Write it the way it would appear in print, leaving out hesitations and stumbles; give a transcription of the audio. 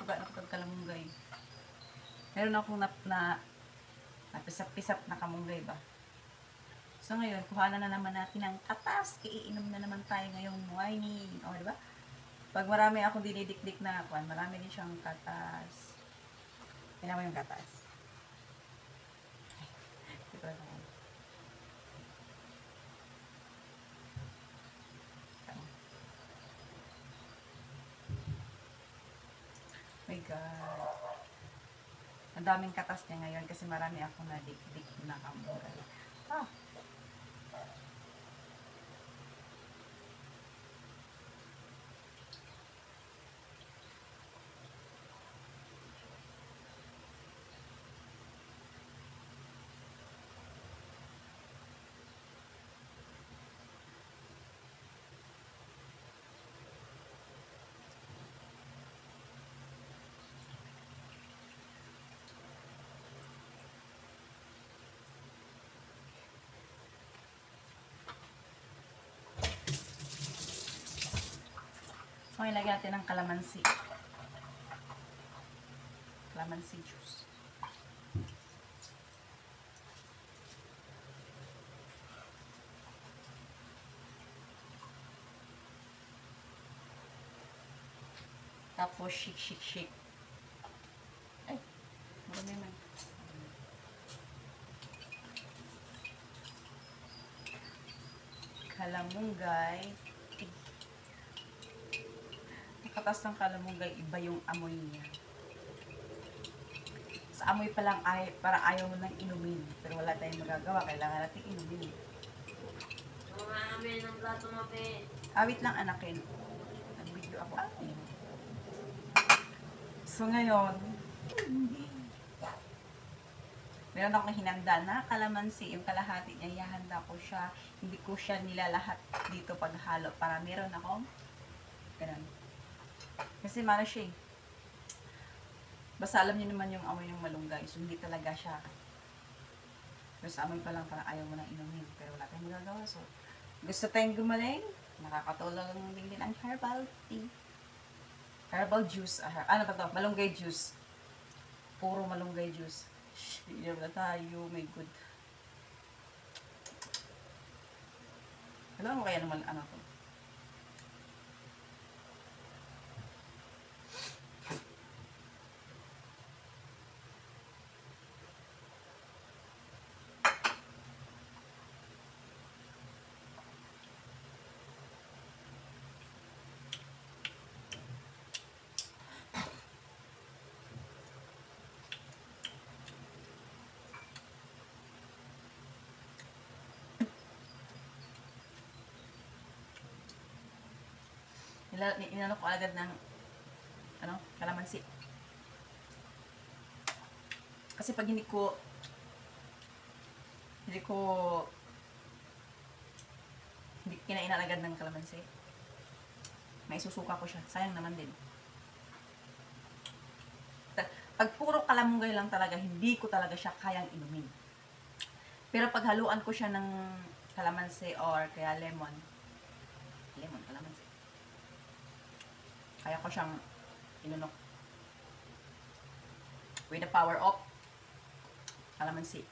tuga na kapag kalamunggay. Meron akong napisap-pisap na kamunggay ba. So ngayon, kuhanan na naman natin ng katas. Iinom na naman tayo ngayong morning. O, diba? Pag marami akong dinidikdik na kuhan, marami din siyang katas. Tingnan mo yung katas. Ito na naman. My God. Ang daming katas niya ngayon kasi marami akong nadikdik na kamunggay. Ah! So, ilagyan natin ng kalamansi. Kalamansi juice. Tapos, shake. Ay, marami man. Kalamunggay. Katas ng kalamunggay, iba yung amoy niya. Sa amoy pa lang para ayaw mo nang inumin. Pero wala tayong magagawa, kailangan natin inumin. Mamami ng plato mo, pe. Awit lang anakin. Nag-video ako. So ngayon, meron akong hinanda na kalamansi. Yung kalahati niya, ihahanda ko siya. Hindi ko siya nilalahat dito paghalo para meron akong ganun. Kasi mana siya eh. Basta alam niyo naman yung amoy ng malunggay. So hindi talaga siya. Pero sa amoy pa lang parang ayaw mo nang inumin. Pero wala tayong magagawa. So gusto tayong gumaling. Nakakatulong din ang herbal tea. Herbal juice. Ano ba ito? Malunggay juice. Puro malunggay juice. Inom na tayo. My good. Alam mo kaya naman ano to? Inano ko agad ng kalamansi. Kasi pag hindi ko kinain agad ng kalamansi, may susuka ko siya. Sayang naman din. Pag puro kalamunggay lang talaga, hindi ko talaga siya kayang inumin. Pero pag haluan ko siya ng kalamansi or kaya lemon, kalamansi, kaya ko siyang inunok with the power of kalamansi.